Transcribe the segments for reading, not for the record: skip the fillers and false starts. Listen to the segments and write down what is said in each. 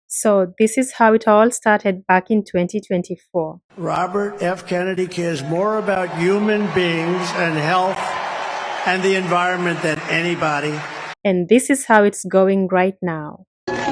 So this is how it all started back in 2024. Robert F. Kennedy cares more about human beings and health and the environment than anybody. And this is how it's going right now.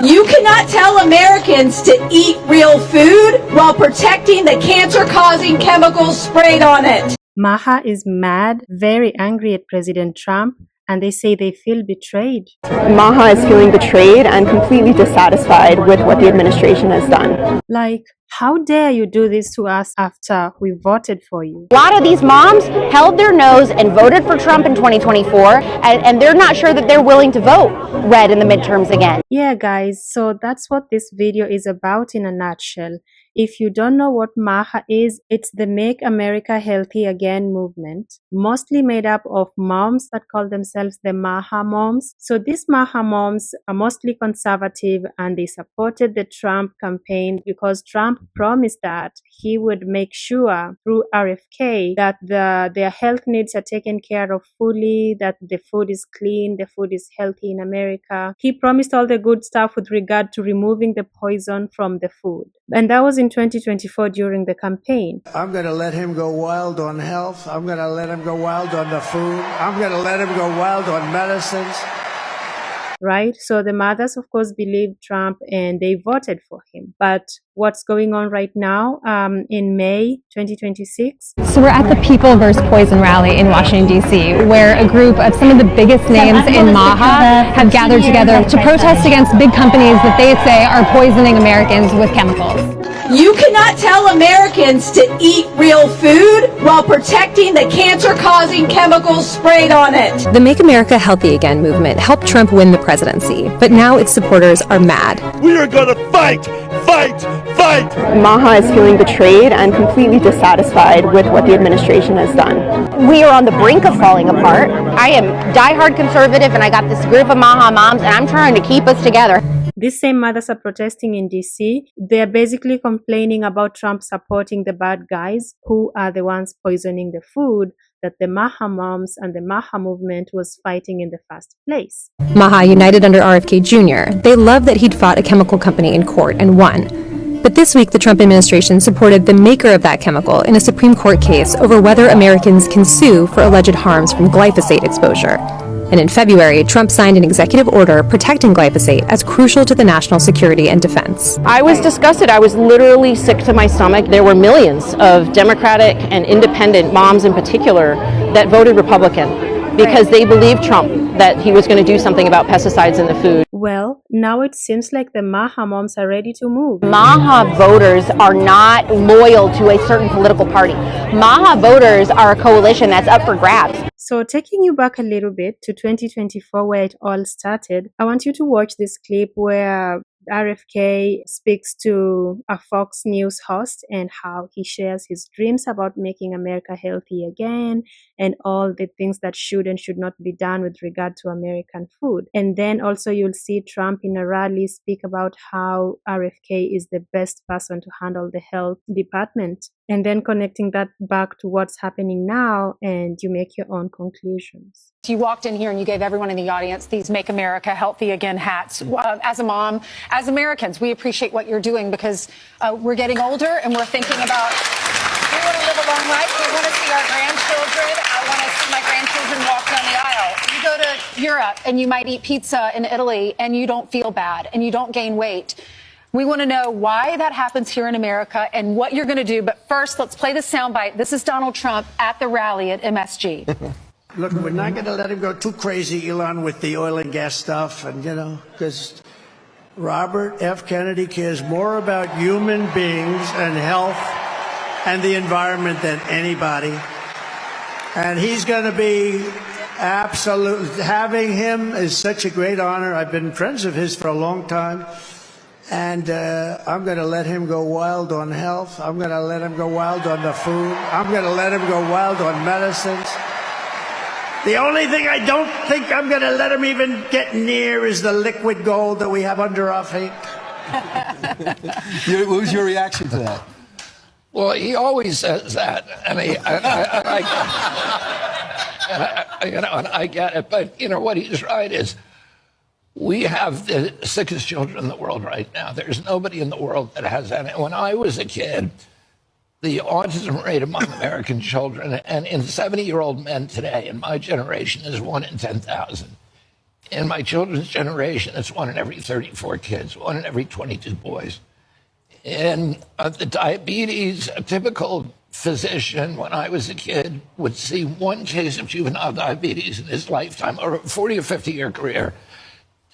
You cannot tell Americans to eat real food while protecting the cancer-causing chemicals sprayed on it. MAHA is mad, very angry at President Trump, and they say they feel betrayed. MAHA is feeling betrayed and completely dissatisfied with what the administration has done. Like, how dare you do this to us after we voted for you? A lot of these moms held their nose and voted for Trump in 2024, and they're not sure that they're willing to vote red in the midterms again. Yeah, guys, so that's what this video is about in a nutshell. If you don't know what MAHA is, it's the Make America Healthy Again movement, mostly made up of moms that call themselves the MAHA Moms. So these MAHA Moms are mostly conservative, and they supported the Trump campaign because Trump promised that he would make sure through RFK that their health needs are taken care of fully, that the food is clean, the food is healthy in America. He promised all the good stuff with regard to removing the poison from the food. And that was in 2024 during the campaign. I'm going to let him go wild on health. I'm going to let him go wild on the food. I'm going to let him go wild on medicines. Right? So the mothers, of course, believed Trump and they voted for him. But what's going on right now in May 2026? So we're at the People vs. Poison rally in Washington, D.C., where a group of some of the biggest names in MAHA have gathered together to protest against big companies that they say are poisoning Americans with chemicals. You cannot tell Americans to eat real food while protecting the cancer-causing chemicals sprayed on it. The Make America Healthy Again movement helped Trump win the presidency, but now its supporters are mad. We are going to fight, fight, fight! MAHA is feeling betrayed and completely dissatisfied with what the administration has done. We are on the brink of falling apart. I am diehard conservative, and I got this group of MAHA moms, and I'm trying to keep us together. These same mothers are protesting in DC. They're basically complaining about Trump supporting the bad guys who are the ones poisoning the food that the MAHA Moms and the MAHA movement was fighting in the first place. MAHA united under RFK Jr. They love that he'd fought a chemical company in court and won. But this week, the Trump administration supported the maker of that chemical in a Supreme Court case over whether Americans can sue for alleged harms from glyphosate exposure. And in February, Trump signed an executive order protecting glyphosate as crucial to the national security and defense. I was disgusted. I was literally sick to my stomach. There were millions of Democratic and independent moms in particular that voted Republican because they believed Trump that he was going to do something about pesticides in the food. Well, now it seems like the MAHA Moms are ready to move. MAHA voters are not loyal to a certain political party. MAHA voters are a coalition that's up for grabs. So taking you back a little bit to 2024 where it all started, I want you to watch this clip where RFK speaks to a Fox News host and how he shares his dreams about making America healthy again and all the things that should and should not be done with regard to American food. And then also you'll see Trump in a rally speak about how RFK is the best person to handle the health department. And then connecting that back to what's happening now, and you make your own conclusions. You walked in here and you gave everyone in the audience these Make America Healthy Again hats. As a mom, as Americans, we appreciate what you're doing because we're getting older and we're thinking about, we want to live a long life. We want to see our grandchildren. I want to see my grandchildren walk down the aisle. You go to Europe and you might eat pizza in Italy and you don't feel bad and you don't gain weight. We want to know why that happens here in America and what you're going to do. But first, let's play the soundbite. This is Donald Trump at the rally at MSG. Look, we're not going to let him go too crazy, Elon, with the oil and gas stuff. And, because Robert F. Kennedy cares more about human beings and health and the environment than anybody. And he's going to be absolutely, having him is such a great honor. I've been friends of his for a long time. And I'm going to let him go wild on health. I'm going to let him go wild on the food. I'm going to let him go wild on medicines. The only thing I don't think I'm going to let him even get near is the liquid gold that we have under our feet. What was your reaction to that? Well, he always says that, and I get it. But what he's right is, We have the sickest children in the world right now. There's nobody in the world that has that. When I was a kid, the autism rate among American children and in 70-year-old men today, in my generation, is 1 in 10,000. In my children's generation, it's 1 in every 34 kids, 1 in every 22 boys. And the diabetes, a typical physician, when I was a kid, would see 1 case of juvenile diabetes in his lifetime, or a 40 or 50-year career.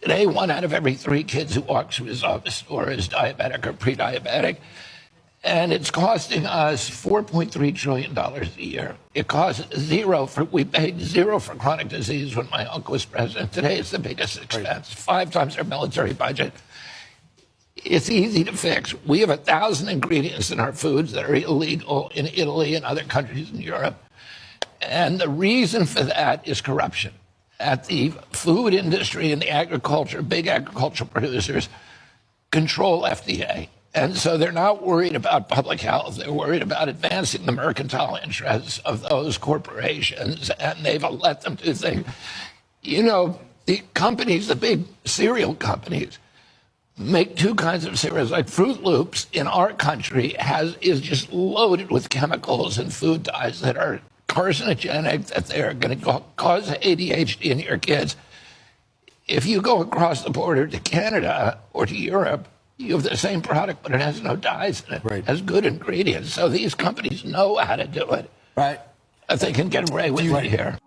Today, 1 out of every 3 kids who walk through his office door is diabetic or pre-diabetic. And it's costing us $4.3 trillion a year. It costs zero we paid zero for chronic disease when my uncle was president. Today, it's the biggest expense, 5 times our military budget. It's easy to fix. We have 1,000 ingredients in our foods that are illegal in Italy and other countries in Europe. And the reason for that is corruption. At the food industry and the agriculture, big agricultural producers control FDA. And so they're not worried about public health. They're worried about advancing the mercantile interests of those corporations. And they've let them do things. You know, the companies, the big cereal companies, make 2 kinds of cereals. Like Fruit Loops in our country is just loaded with chemicals and food dyes that are carcinogenic, that they're going to cause ADHD in your kids. If you go across the border to Canada or to Europe, you have the same product, but it has no dyes in it. Right. It has good ingredients. So these companies know how to do it. Right. They can get away with it here.